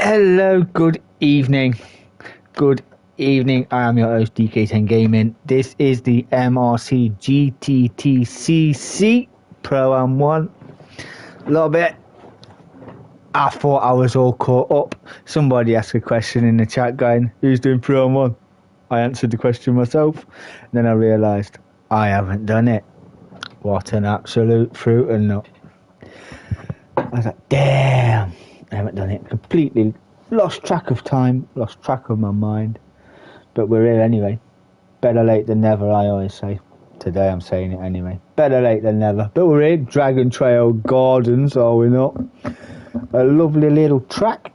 Hello, good evening. Good evening. I am your host, DK10 Gaming. This is the MRC GTTCC ProAM 1. A little bit. I thought I was all caught up. Somebody asked a question in the chat going, who's doing ProAM 1? I answered the question myself. Then I realised I haven't done it. What an absolute fruit and nut. I was like, damn. I haven't done it. Completely lost track of time, lost track of my mind. But we're here anyway. Better late than never, I always say. Today I'm saying it anyway. Better late than never. But we're here, Dragon Trail Gardens, are we not? A lovely little track.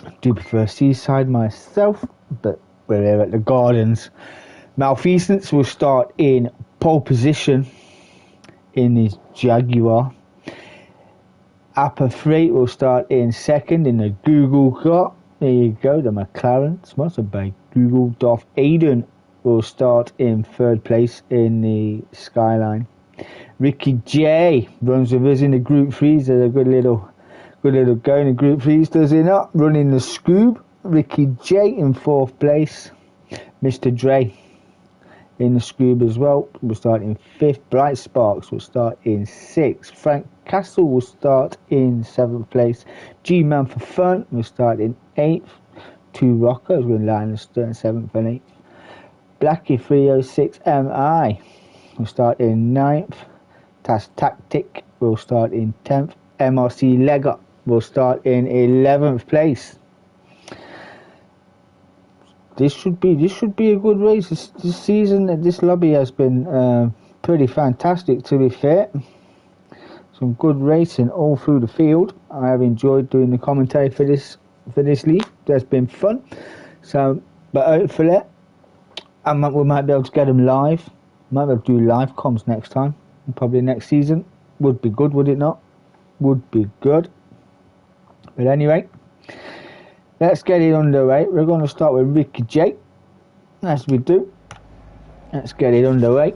I do prefer seaside myself, but we're here at the Gardens. Malfeasance will start in pole position in his Jaguar. Upper Freight will start in second in the Google car. There you go, the McLaren, sponsored by Google. Darth Aiden will start in third place in the Skyline. Ricky J runs with us in the Group 3s. There's a good little go in the Group 3s, does he not? Running the Scoob. Ricky J in fourth place. Mr. Dre in the Scoob as well will start in fifth. Bright Sparks will start in sixth. Frank Castle will start in seventh place. G-Man for Fun will start in eighth. Two Rockers will line and start in seventh and eighth. Blackie 306 MI will start in ninth. Tas Tactic will start in 10th. MRC Lega will start in 11th place. This should be a good race. This season, this lobby has been pretty fantastic, to be fair. Some good racing all through the field. I have enjoyed doing the commentary for this league. That's been fun. So, but hopefully, we might be able to get them live. Might be able to do live comms next time, probably next season. Would be good, would it not? Would be good. But anyway, let's get it underway. We're going to start with Ricky J, as we do. Let's get it underway.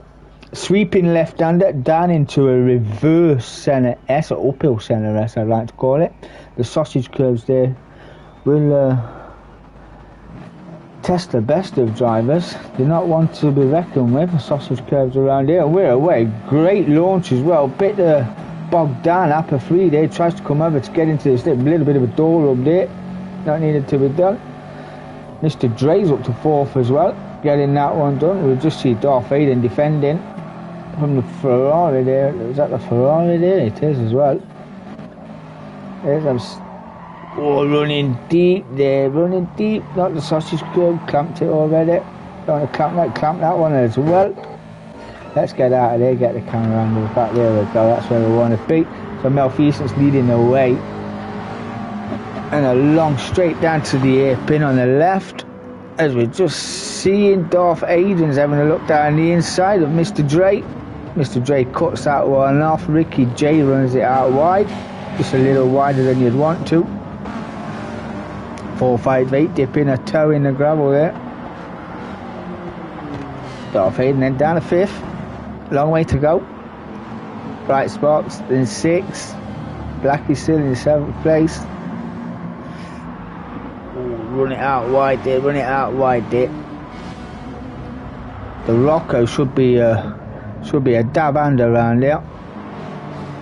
Sweeping left-hander down into a reverse centre S, or uphill centre S, I'd like to call it. The sausage curves there will test the best of drivers. They're not one to be reckoned with, the sausage curves around here. And we're away. Great launch as well. Bit bogged down. Upper 3 there. Tries to come over to get into this little bit of a door up there. Not needed to be done. Mr. Dre's up to fourth as well. Getting that one done. We'll just see Darth Aiden defending from the Ferrari there. Is that the Ferrari there? It is as well. There's running deep there. Running deep. Not the sausage curve. Clamped it already. Don't want to clamp that one as well. Let's get out of there. Get the camera angle back. There we go. That's where we want to be. So Malfeasance leading the way. And a long straight down to the hairpin on the left. As we're just seeing Darth Aiden's having a look down the inside of Mr. Dre. Mr. Dre cuts that one off. Ricky J runs it out wide. Just a little wider than you'd want to. 458 dipping a toe in the gravel there. Darth Aiden then down to fifth. Long way to go. Bright Sparks in sixth. Blackie still in seventh place. Run it out wide there. The Rocco should be a dab hand around there.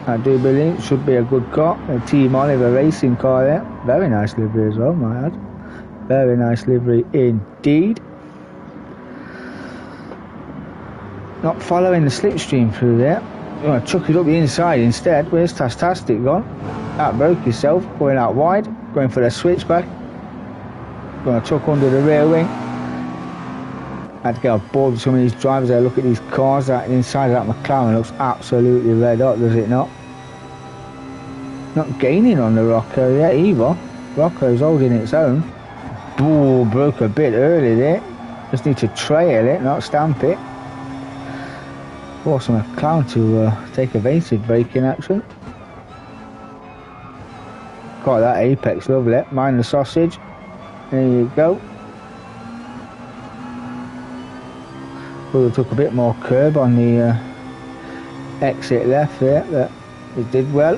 I do believe it should be a good car. A Team Oliver racing car there. Very nice livery as well, my lad. Very nice livery indeed. Not following the slipstream through there. You want to chuck it up the inside instead. Where's Tastastic gone? That broke himself. Going out wide. Going for the switchback. Going to chuck under the rear wing. Had to get on board with some of these drivers there. Look at these cars. That inside of that McLaren looks absolutely red hot, does it not? Not gaining on the Rocco yet either. Rocco's holding its own. Ooh, broke a bit early there. Just need to trail it, not stamp it. Force a McLaren to take evasive braking action. Got that apex, lovely. Mind the sausage. There you go. Well, we took a bit more curb on the exit left there, but it did well.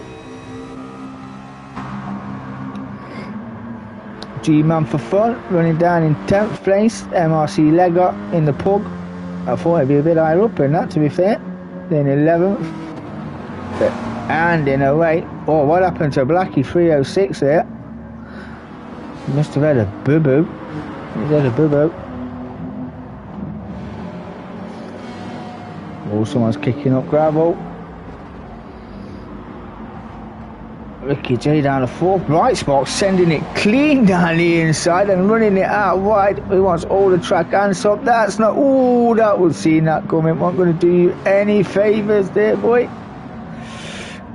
G-Man for fun, running down in 10th place. MRC Legger in the pug. I thought it'd be a bit higher up than that, to be fair. Then 11th. And in a way, oh, what happened to Blackie 306 there? He must have had a boo-boo. He's had a boo-boo. Oh, someone's kicking up gravel. Ricky J down the 4th. Bright Spot sending it clean down the inside and running it out wide. He wants all the track hands up. That's not... Ooh, that was seeing that coming. Not going to do you any favours there, boy.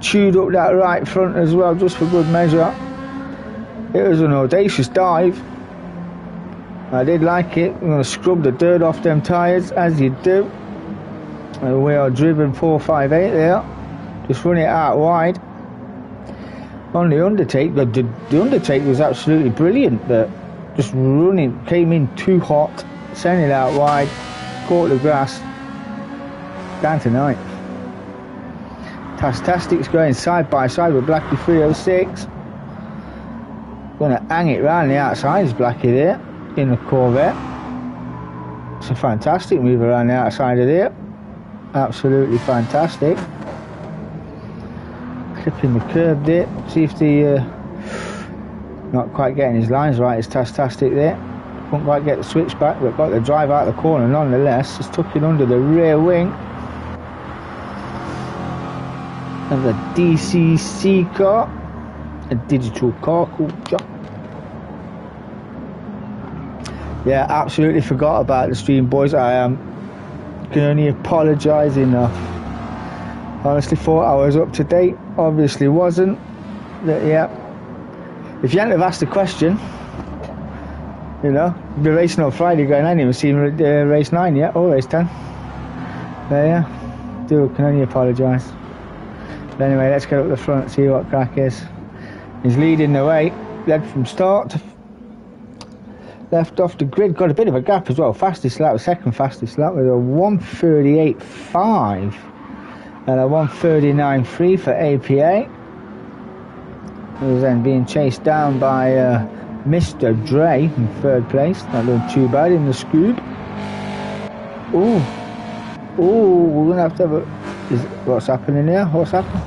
Chewed up that right front as well, just for good measure. It was an audacious dive. I did like it. I'm going to scrub the dirt off them tyres, as you do. And we are driven 458 there. Just run it out wide. On the undertake, the undertake was absolutely brilliant, but just running, came in too hot, sent it out wide, caught the grass, down to 9th. Tastastic's going side by side with Blackie 306. Gonna hang it round the outside, is Blackie there, in the Corvette. It's a fantastic move around the outside of there. Absolutely fantastic. Clipping the curb there, see if the not quite getting his lines right. It's Tastastic there, couldn't quite get the switch back, but got the drive out of the corner nonetheless. Just took it under the rear wing of the DCC car, a digital car called Jock. Yeah, absolutely forgot about the stream, boys. I can only apologise enough. Honestly thought I was up to date, obviously wasn't. But yeah, if you hadn't have asked the question, you know, the racing on Friday going, I didn't even see race 9 yet, or race 10. There, yeah, can only apologise. But anyway, let's get up the front, see what crack is. He's leading the way, led from start to left off the grid, got a bit of a gap as well. Fastest lap, second fastest lap with a 1:38.5 and a 1:39.3 for APA. He was then being chased down by Mr. Dre in 3rd place. Not doing too bad in the Scoob. Ooh, we're gonna have to have a... what's happening here? What's happening?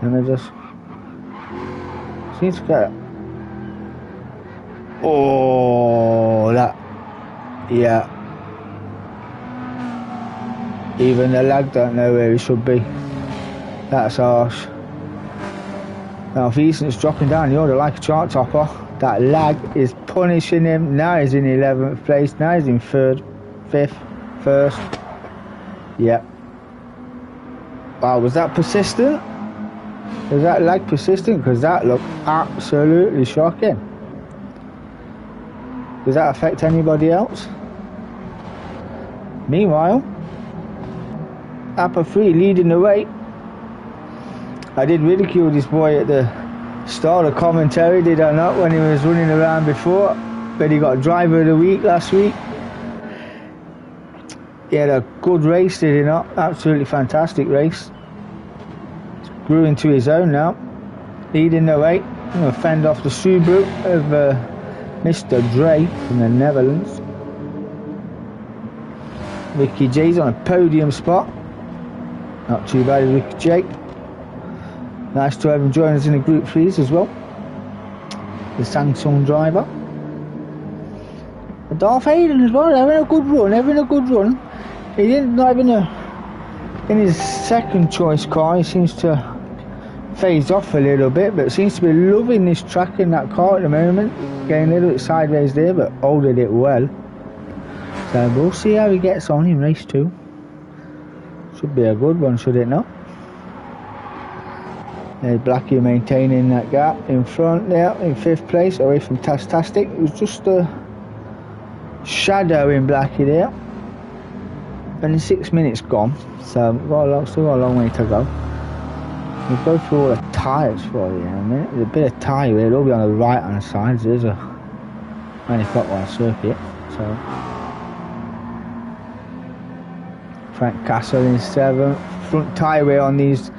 Let me just... seems to get... Oh, that... yeah. Even the lag don't know where he should be. That's harsh. Now if Easton's dropping down the order like a chart topper, that lag is punishing him. Now he's in 11th place, now he's in 3rd, 5th, 1st. Yep. Wow, was that persistent? Was that lag persistent? Because that looked absolutely shocking. Does that affect anybody else? Meanwhile, Appa 3 leading the way. I did ridicule this boy at the start of commentary, did I not, when he was running around before, but he got driver of the week last week. He had a good race, did he not? Absolutely fantastic race. Grew into his own now, leading the way. I'm going to fend off the Subaru of Mr. Dre from the Netherlands. Ricky J's on a podium spot. Not too bad, Ricky J. Nice to have him join us in the Group 3s as well. The Samsung driver. And Darth Hayden as well, having a good run. He didn't, not even in his second choice car, he seems to phase off a little bit, but seems to be loving this track in that car at the moment. Getting a little bit sideways there, but holding it well. So we'll see how he gets on in race 2. Should be a good one, should it not? There's Blackie maintaining that gap in front there, in 5th place, away from Tastastic. It was just a shadow in Blackie there. And 6 minutes gone, so we've still got a long way to go. We'll go through all the tyres for you in a minute. There's a bit of tyre here, it'll be on the right hand side. There's a anti-clockwise circuit, so Frank Castle in 7th. Front tyre wear on these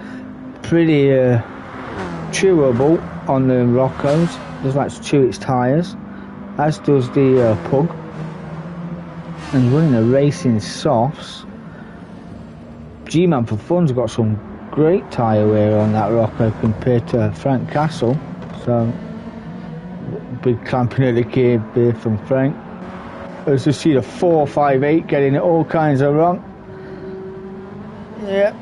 pretty chewable on the Roccos. Just like to chew its tyres. as does the Pug. And he's running a racing softs. G-Man for Fun's got some great tyre wear on that rocker compared to Frank Castle. So, big clamping of the curb there from Frank. As you see the 458 getting it all kinds of wrong. Yeah,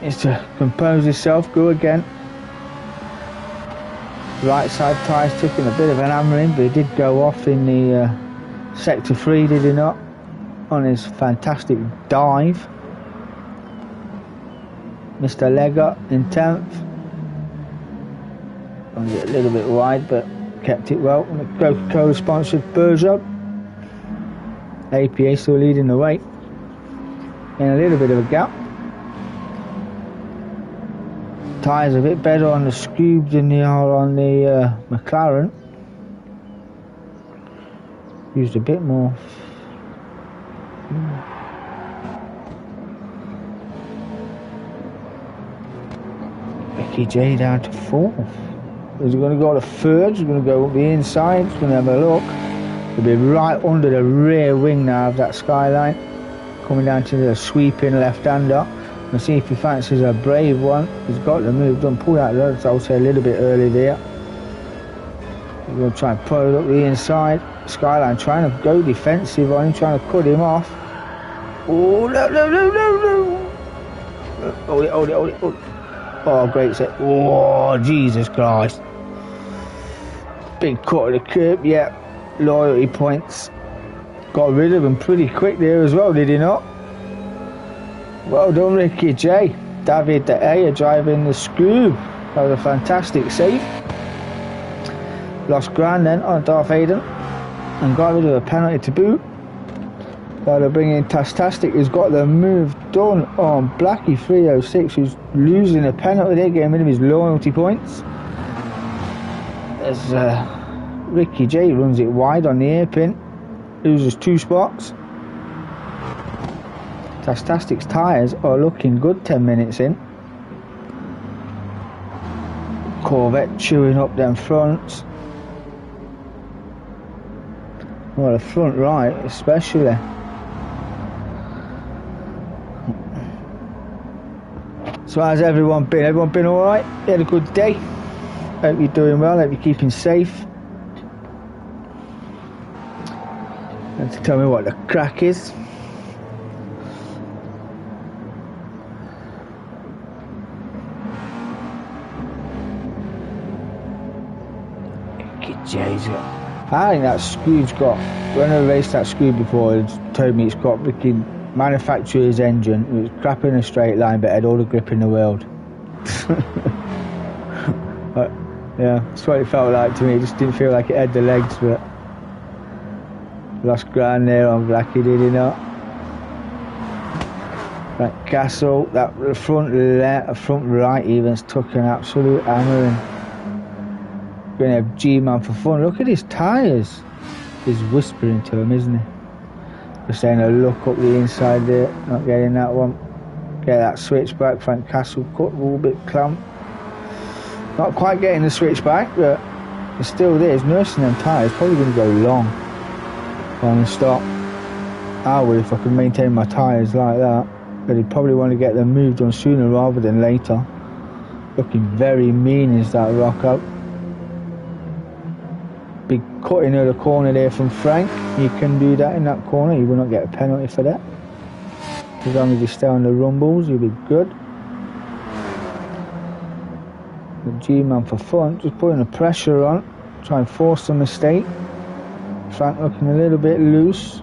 needs to compose himself, go again. Right side tyres taking a bit of an hammering, but he did go off in the sector 3, did he not? On his fantastic dive. Mr. Legger in 10th. A little bit wide, but kept it well. The Coca-Cola sponsored Peugeot. APA still leading the way. In a little bit of a gap. Tyres a bit better on the Scoob than they are on the McLaren. Used a bit more. Ricky J down to 4th. Is he going to go to 3rd? He's going to go up the inside. He's going to have a look. He'll be right under the rear wing now of that Skyline. Coming down to the sweeping left-hander. And see if he fancies a brave one. He's got the move done. Pull out the road, I'll say a little bit early there. He's going to try and pull it up the inside. Skyline trying to go defensive on him, trying to cut him off. Oh, no. Hold it. Oh, great set. Oh, Jesus Christ. Big cut of the curb, yeah. Loyalty points. Got rid of him pretty quick there as well, did he not? Well done, Ricky J. David De Gea driving the Scoob. That was a fantastic save. Lost ground then on Darth Aiden and got rid of a penalty to boot. They'll bring in Tastastic, who's got the move done on Blackie 306, who's losing a penalty there, getting rid of his loyalty points. As Ricky J runs it wide on the hairpin, loses 2 spots. Tastastic's tyres are looking good 10 minutes in. Corvette chewing up them fronts. Well, the front right especially. So how's everyone been? Everyone been alright? You had a good day? Hope you're doing well, hope you're keeping safe. And to tell me what the crack is. I think that Scoob's got, when I raced that Scoob before, it's told me it's got freaking manufacturer's engine. It was crap in a straight line, but had all the grip in the world. But, yeah, that's what it felt like to me. It just didn't feel like it had the legs, but lost ground there on Blackie, did he not? That Castle, that front left, front right even's took an absolute hammering. Going to have G-Man for Fun. Look at his tyres. He's whispering to him, isn't he? Just saying a look up the inside there. Not getting that one. Get that switchback. Frank Castle cut a little bit clamped. Not quite getting the switchback, but it's still there. He's nursing them tyres. Probably going to go long the stop. I would if I could maintain my tyres like that. But he'd probably want to get them moved on sooner rather than later. Looking very mean is that rock out. Big cutting of the corner there from Frank. You can do that in that corner. You will not get a penalty for that. As long as you stay on the rumbles, you'll be good. The G-Man for Fun, just putting the pressure on. Try and force a mistake. Frank looking a little bit loose.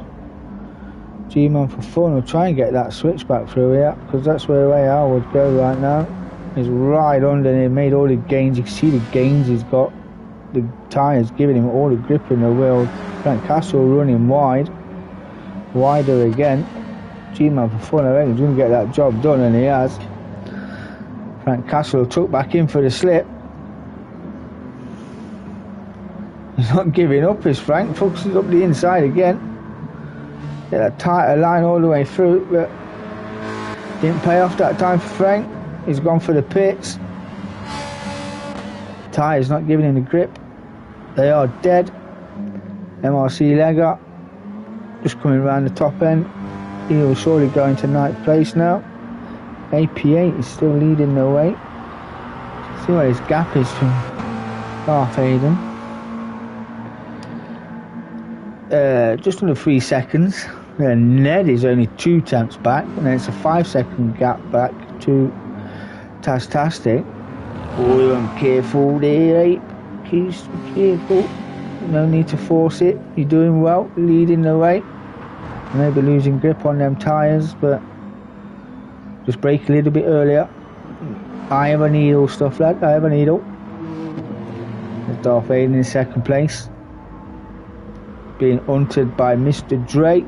G-Man for Fun will try and get that switchback through here, because that's where the way I would go right now. He's right under there, made all the gains. You can see the gains he's got. The tyres giving him all the grip in the world. Frank Castle running wide. Wider again. G-Man for Fun, I reckon he's going to get that job done, and he has. Frank Castle took back in for the slip. He's not giving up, is Frank. Focuses up the inside again. Get that tighter line all the way through, but didn't pay off that time for Frank. He's gone for the pits. Tyres not giving him the grip. They are dead. MRC Legger just coming around the top end. He will surely go into 9th place now. AP8 is still leading the way. See what his gap is from Darth Aiden. Just under 3 seconds. Ned is only 2 tenths back, and then it's a 5-second gap back to Tastastic. Oh, I'm careful there, Ape. Keep careful. No need to force it. You're doing well, leading the way. Maybe losing grip on them tyres, but just brake a little bit earlier. I have a needle, stuff like I have a needle. There's Darth Vader in 2nd place, being hunted by Mr. Drake.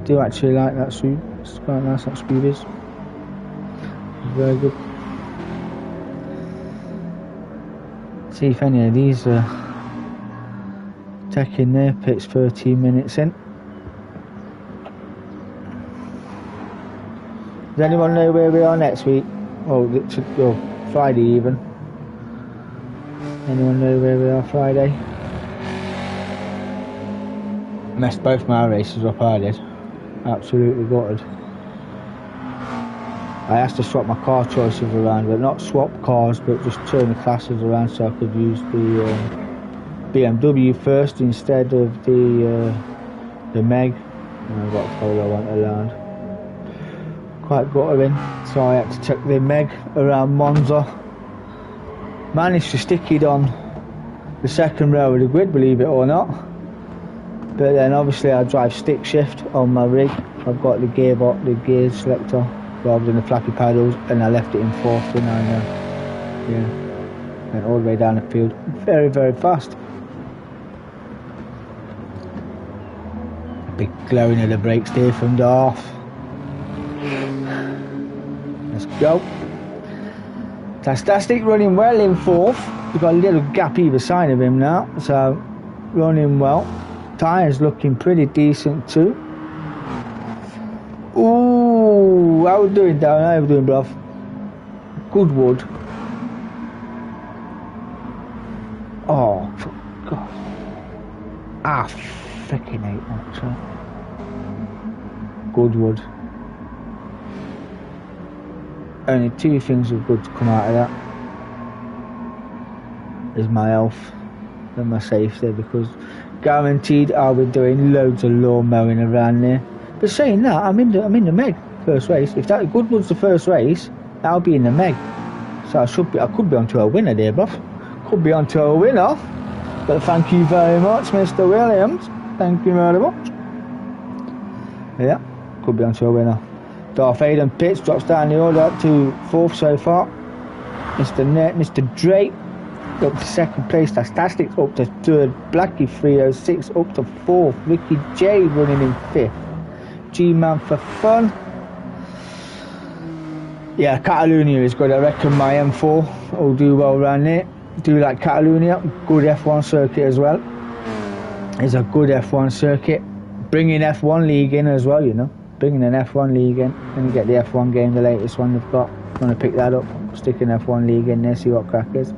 Do actually like that suit. It's quite nice, that speed is. Very good. See if any of these are taking their pits 13 minutes in. Does anyone know where we are next week? Or Friday even? Anyone know where we are Friday? Messed both my races up, I did. Absolutely gutted. I asked to swap my car choices around, but not swap cars, but just turn the classes around so I could use the BMW first instead of the Meg. And I got told I want to land. Quite guttering, so I had to take the Meg around Monza. Managed to stick it on the 2nd row of the grid, believe it or not. But then obviously I drive stick shift on my rig. I've got the gearbox, the gear selector, rather than the flappy paddles, and I left it in 4th, and I went all the way down the field very, very fast. Big glowing of the brakes there from Darth. Let's go. Tastastic running well in 4th. We've got a little gap either side of him now, so running well. Tyres looking pretty decent too. Ooh, how we doing down? How we doing, bruv? Goodwood. Oh, for God. I freaking hate that track. Goodwood. Only 2 things are good to come out of that. Is my health and my safety, because guaranteed I'll be doing loads of lawn mowing around there. But saying that, I'm in the Meg first race. If that Goodwood's the first race, I'll be in the Meg. So I could be onto a winner there, bruv. Could be onto a winner. But thank you very much, Mr. Williams. Thank you very much. Yeah, could be onto a winner. Darth Aiden pits, drops down the order up to 4th so far. Mr. Drake up to 2nd place. Tastastic's up to 3rd. Blackie 306 up to 4th. Ricky J running in 5th. G-Man for fun. Yeah, Catalonia is good. I reckon my M4 will do well around there. Do like Catalonia. Good F1 circuit as well. It's a good F1 circuit. Bringing F1 league in as well, you know. Bringing an F1 league in. And you get the F1 game, the latest one they've got. I'm going to pick that up. Stick an F1 league in there, see what crack is.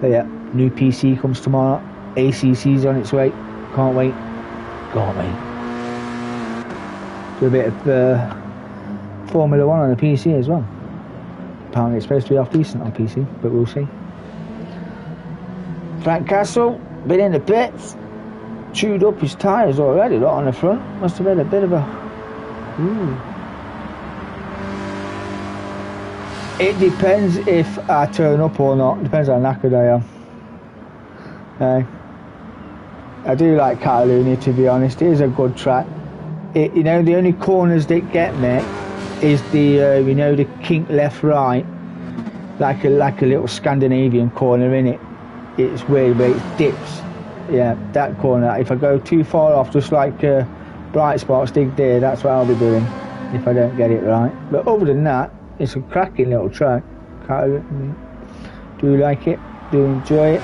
But yeah, new PC comes tomorrow. ACC's on its way. Can't wait. Can't wait. Do a bit of Formula 1 on the PC as well. Apparently it's supposed to be half decent on PC, but we'll see. Frank Castle, been in the pits. Chewed up his tyres already, lot on the front. Must have been a bit of a... Ooh. It depends if I turn up or not. Depends how knackered I am. I do like Catalonia, to be honest. It is a good track. You know, the only corners that get me is the you know, the kink left right, like a little Scandinavian corner in it. It's weird, but it dips. Yeah, that corner. If I go too far off, just like Bright Spots dig there, that's what I'll be doing if I don't get it right. But other than that, it's a cracking little track. Do like it, do enjoy it.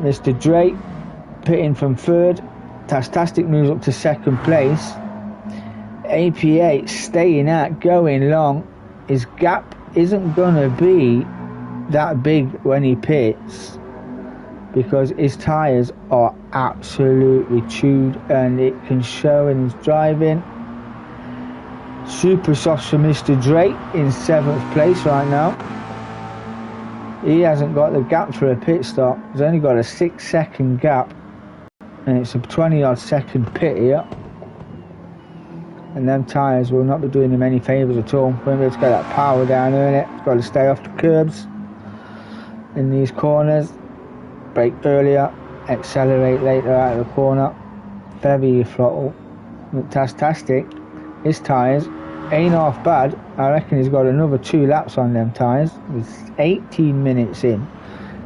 Mr. Drake pitting from 3rd. Tastastic moves up to 2nd place. AP8 staying out, going long. his gap isn't going to be that big when he pits, because his tyres are absolutely chewed, and it can show in his driving. Super softs for Mr. Drake in 7th place right now. He hasn't got the gap for a pit stop. He's only got a 6-second gap, and it's a 20-odd second pit here. And them tyres will not be doing him any favours at all. Remember, it's got that power down in it. It's got to stay off the curbs in these corners. Brake earlier, accelerate later out of the corner. Feather your throttle. Fantastic. His tyres ain't half bad. I reckon he's got another 2 laps on them tyres. It's 18 minutes in.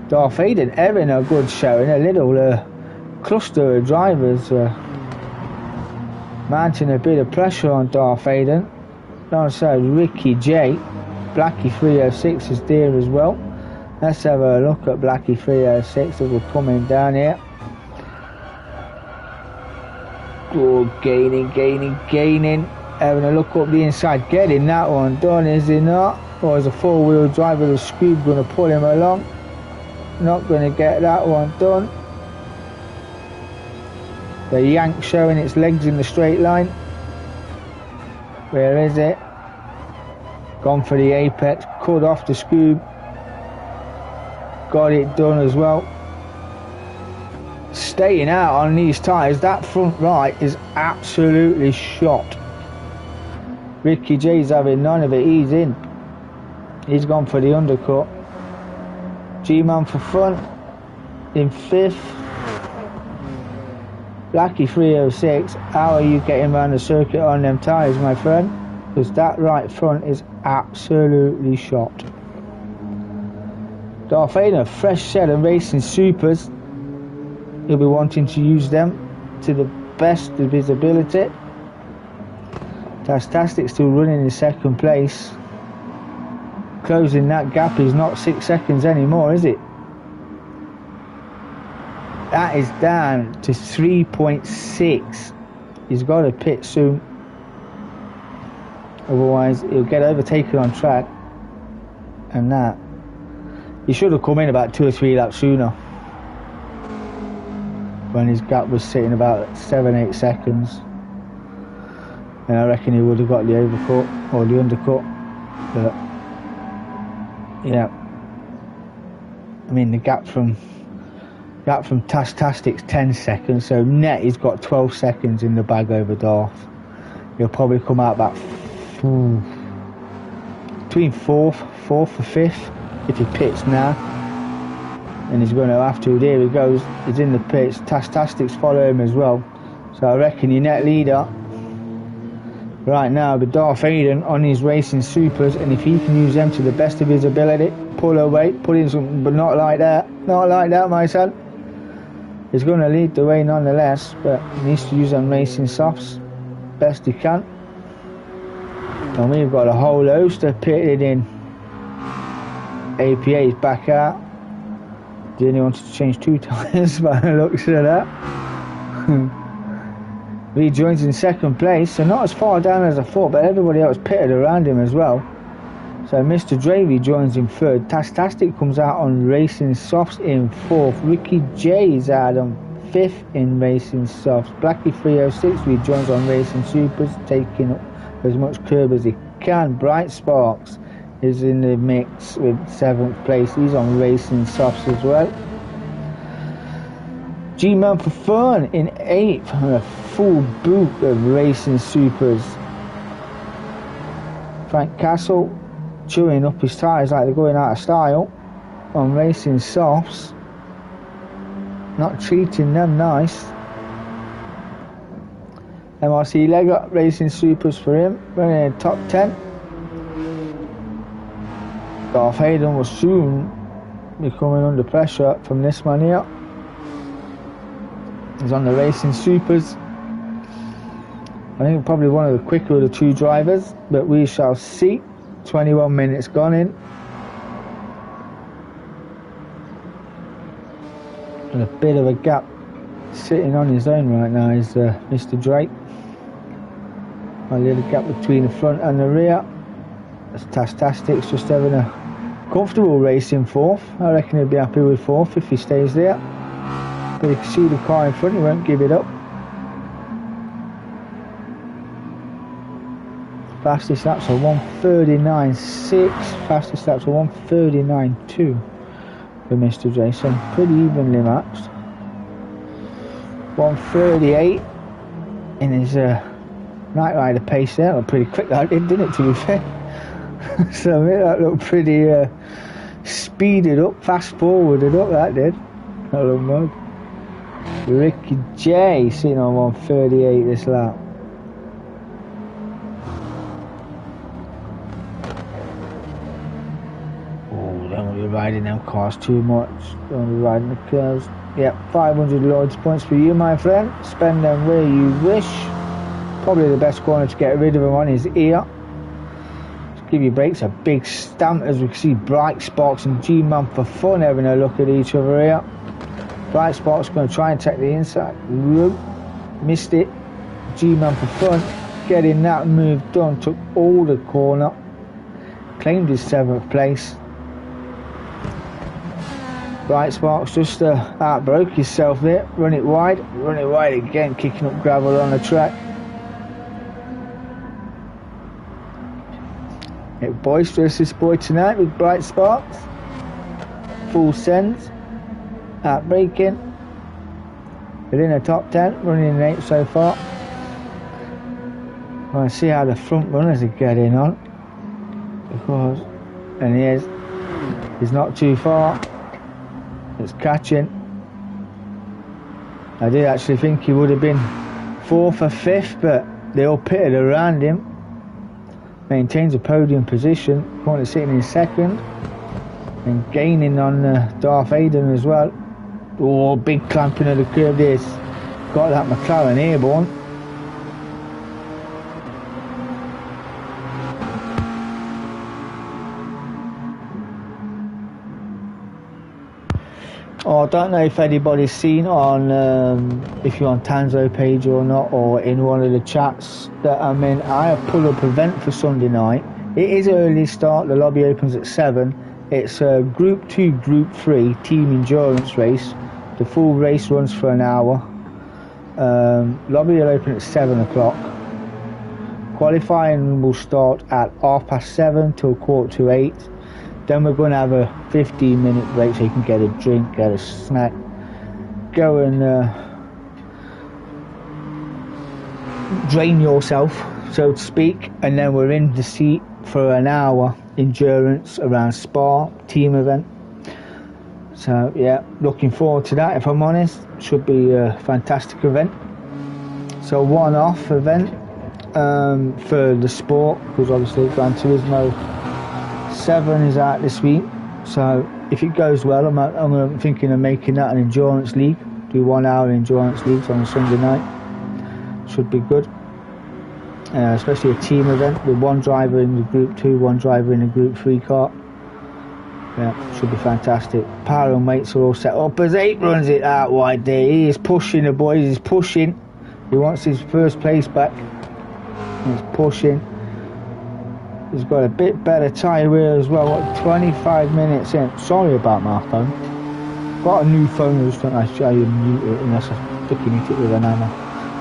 Darth Vader having a good showing. A little cluster of drivers mounting a bit of pressure on Darth Vader. Alongside Ricky J. Blackie 306 is there as well. Let's have a look at Blackie 306 as we're coming down here. Oh, gaining. Having a look up the inside, getting that one done, is he not? Or is a 4-wheel drive with a scoop going to pull him along? Not going to get that one done. The Yank showing its legs in the straight line. Where is it? Gone for the apex, cut off the scoop. Got it done as well. Staying out on these tyres, that front right is absolutely shot. Ricky J's having none of it, he's in. He's gone for the undercut. G-Man for front, in 5th. Blackie 306, how are you getting around the circuit on them tyres, my friend? Because that right front is absolutely shot. Darth Vader, fresh set of racing supers. He'll be wanting to use them to the best of his ability. Tastastic still running in 2nd place. Closing that gap is not 6 seconds anymore, is it? That is down to 3.6. He's got to pit soon. Otherwise, he'll get overtaken on track. And that. He should have come in about 2 or 3 laps sooner. When his gap was sitting about 7-8 seconds. And I reckon he would have got the overcut or the undercut. But yeah, I mean the gap from Tastastic's 10 seconds, so net he's got 12 seconds in the bag over Darth. He'll probably come out about between 4th or 5th if he pits now. And he's going to have to. There he goes. He's in the pits. Tastastic's following him as well. So I reckon your net leader right now, the Darth Vader on his racing supers, and if he can use them to the best of his ability, pull away, put in something, but not like that, my son. He's going to lead the way nonetheless, but he needs to use them racing softs best he can. And we've got a whole host of pitted in. APA's back out. He only wanted to change 2 tyres by the looks of that. Rejoins in 2nd place, so not as far down as I thought, but everybody else pitted around him as well. So Mr. Dre rejoins in 3rd. Tastastic comes out on racing softs in 4th. Ricky J is out on 5th in racing softs. Blackie 306 rejoins on racing supers, taking up as much curb as he can. Bright Sparks is in the mix with 7th place. He's on racing softs as well. G-Man for Fun in 8th on a full boot of racing supers. Frank Castle chewing up his tyres like they're going out of style on racing softs. Not treating them nice. MRC Lego racing supers for him, running in top 10. Darth Hayden will soon be coming under pressure from this one here. He's on the racing supers. I think probably one of the quicker of the 2 drivers, but we shall see. 21 minutes gone in. And a bit of a gap sitting on his own right now is Mr. Drake. A little gap between the front and the rear. Tastastic's just having a comfortable race in 4th. I reckon he'll be happy with 4th if he stays there. But you can see the car in front, he won't give it up. Fastest laps are 1:39.6. Fastest laps are 1:39.2 for Mr. Jason. Pretty evenly matched. 1:38 in his Night Rider pace there. Looked pretty quick that did, didn't it, to be fair? So that looked pretty speeded up, fast forwarded up, that did. That looked mad. Ricky J sitting on 1:38 this lap. Don't be riding them cars too much. Don't be riding the curves. Yep, 500 Lloyd's points for you, my friend. Spend them where you wish. Probably the best corner to get rid of them on is here. Just give your brakes a big stamp, as we can see Bright Sparks and G-Man for fun having a look at each other here. Bright Sparks going to try and take the inside. Whoop, missed it. G-Man for fun getting that move done. Took all the corner. Claimed his 7th place. Bright Sparks just outbroke himself there. Run it wide again, kicking up gravel on the track. It boisterous this boy tonight with Bright Sparks. Full sends. Outbreaking. Within the top 10, running in 8th so far. I want to see how the front runners are getting on. Because, and he's not too far. It's catching. I did actually think he would have been 4th or 5th, but they all pitted around him. Maintains a podium position, currently sitting in 2nd and gaining on Darth Aiden as well. Oh, big clamping of the curb there. Got that McLaren airborne. Oh, I don't know if anybody's seen on, if you're on Tanzo page or not, or in one of the chats that I'm in. I have pulled up an event for Sunday night. It is early start. The lobby opens at 7. It's a Group 2, Group 3 team endurance race. The full race runs for an hour. Lobby will open at 7 o'clock. Qualifying will start at 7:30 till 7:45. Then we're going to have a 15-minute break so you can get a drink, get a snack, go and drain yourself, so to speak, and then we're in the seat for an hour endurance around Spa team event. So yeah, looking forward to that, if I'm honest. Should be a fantastic event. So one-off event for the sport, because obviously Gran Turismo 7 is out this week, so if it goes well, I'm thinking of making that an endurance league. Do 1 hour endurance leagues on a Sunday night. Should be good, especially a team event with 1 driver in the Group 2, 1 driver in the Group 3 car. Yeah, should be fantastic. Power and weights are all set up as 8 runs it out wide there. He is pushing the boys, he's pushing. He wants his 1st place back. He's pushing. He's got a bit better tyre wear as well. What, 25 minutes in. Sorry about my phone. Got a new phone, I just don't actually mute it unless I fucking hit it with an hammer.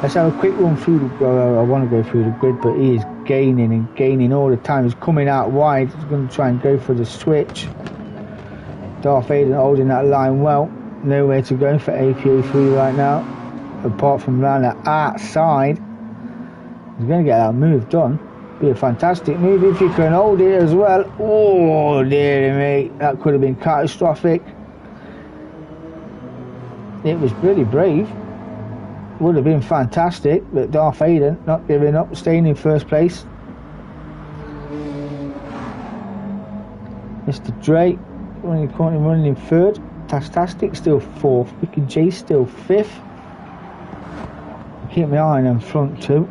Let's have a quick run through the, I want to go through the grid, but he is gaining and gaining all the time. He's coming out wide. He's going to try and go for the switch. Darth Vader holding that line well. Nowhere to go for APO3 right now, apart from round the outside. He's going to get that move done. Be a fantastic move if you can hold it as well. Oh dear me, that could have been catastrophic. It was pretty brave. Would have been fantastic, but Darth Vader not giving up, staying in 1st place. Mr. Drake currently running in 3rd. Tastastic still 4th. Ricky J still 5th. Keep my eye on them front 2.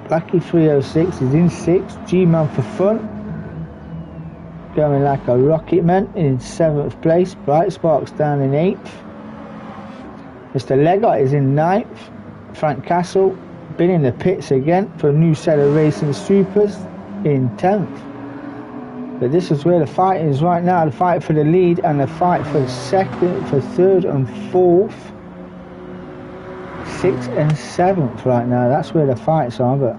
Blackie 306 is in 6th. G-Man for fun going like a rocket man in 7th place. Bright Sparks down in 8th. Mr. Leggott is in 9th. Frank Castle been in the pits again for a new set of racing supers in 10th. But this is where the fight is right now. The fight for the lead and the fight for second, for third and fourth, 6th and 7th right now. That's where the fights are. But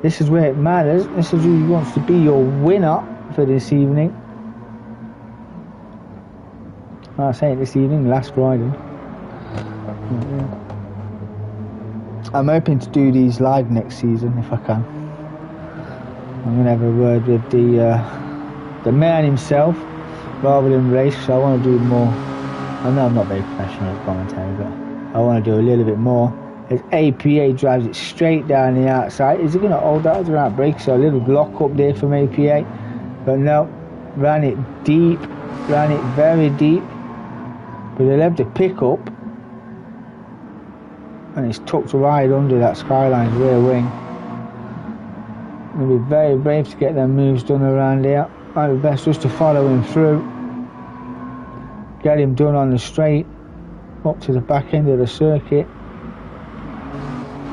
this is where it matters. This is who wants to be your winner for this evening. I say it this evening, last Friday. I'm hoping to do these live next season if I can. I'm going to have a word with the man himself rather than race, because I want to do more. I know I'm not very professional at commentary, but I want to do a little bit more. As APA drives it straight down the outside, is he going to hold that without break? So a little block up there from APA, but no, ran it deep, ran it very deep, but they left the pick up, and it's tucked right under that Skyline's rear wing. It'll be very brave to get them moves done around here. Might be best just to follow him through, get him done on the straight, up to the back end of the circuit.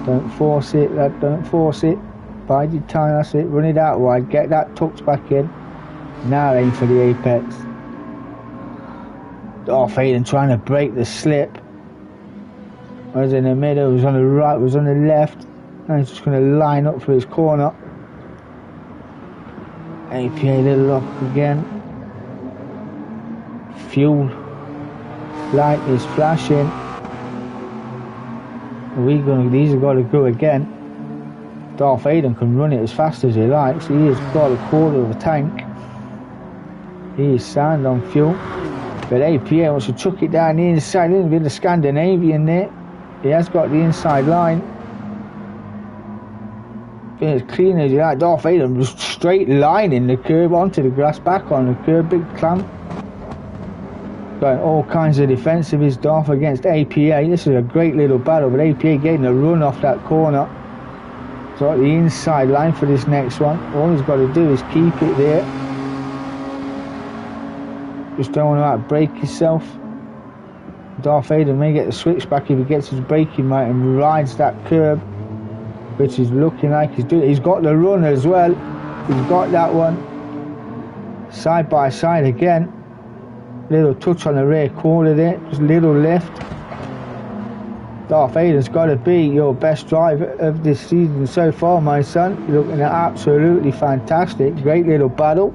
Don't force it, lad, don't force it. Bide your time, that's it. Run it out wide, get that tucked back in. Now aim for the apex. Darth Vader trying to break the slip. Was in the middle, was on the right, was on the left. Now he's just going to line up for his corner. APA little lock again. Fuel light is flashing. These have got to go again. Darth Vader can run it as fast as he likes. He has got a quarter of a tank. He is sound on fuel. But APA wants to chuck it down the inside. A little bit of Scandinavian there. He has got the inside line. Being as clean as you like. Darth Vader just straight lining the curb onto the grass, back on the curb, big clamp. Got all kinds of defensive is Darth against APA. This is a great little battle, but APA getting a run off that corner. So the inside line for this next one. All he's got to do is keep it there. Just don't want to out-brake himself. Darth Vader may get the switch back if he gets his braking right and rides that curb, which is looking like he's doing. He's got the run as well. He's got that one. Side by side again. Little touch on the rear corner there. Just a little lift. Darth Vader's got to be your best driver of this season so far, my son. You're looking at absolutely fantastic. Great little battle.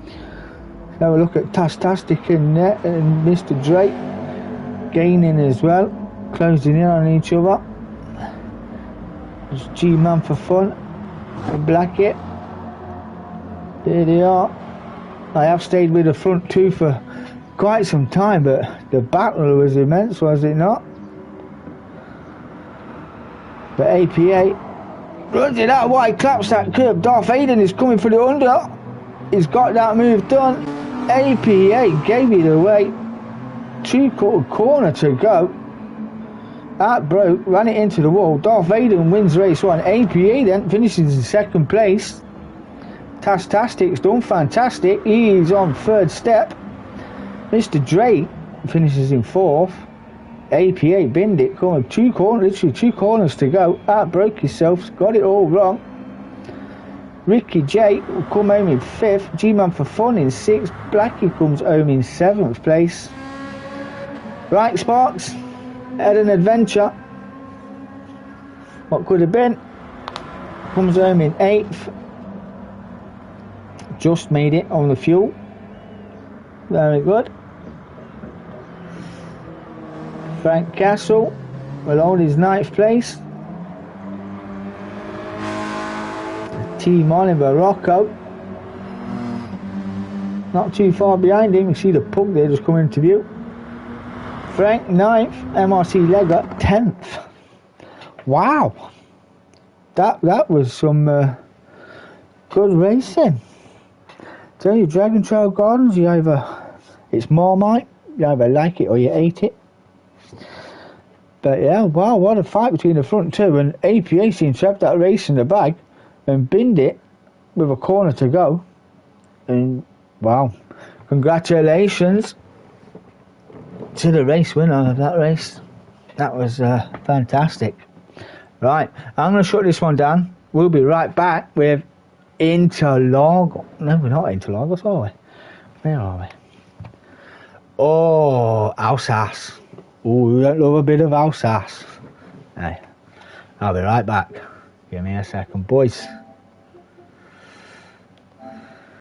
Let's have a look at Tastastic in there and Mr. Drake gaining as well. Closing in on each other. It's G-Man for fun. And Blackett. There they are. I have stayed with the front two for quite some time, but the battle was immense, was it not? But APA runs it out wide, claps that curb. Darth Vader is coming for the under. He's got that move done. APA gave it away. 2/4 corner to go. That broke, ran it into the wall. Darth Vader wins race one. APA then finishes in second place. Tastastic's done fantastic. He's on third step. Mr. Drake finishes in fourth. APA binned it, coming literally two corners to go. Outbroke himself, got it all wrong. Ricky J will come home in fifth. G-Man for fun in sixth. Blackie comes home in seventh place. Right, Sparks, had an adventure. What could have been? Comes home in eighth. Just made it on the fuel. Very good. Frank Castle will hold his ninth place. Team on in Morocco. Not too far behind him. You see the pug there just coming into view. Frank 9th, MRC Lega 10th. Wow. That was some good racing. Tell you, Dragon Trail Gardens, it's Marmite, you either like it or you hate it. But yeah, wow, what a fight between the front two, and APA seems to have that race in the bag and binned it with a corner to go. And wow, congratulations to the race winner of that race. That was fantastic. Right, I'm going to shut this one down. We'll be right back with Interlagos. No, we're not Interlagos, are we? Where are we? Oh, Alsace. Oh, we don't love a bit of Alsace. Hey, I'll be right back. Give me a second, boys.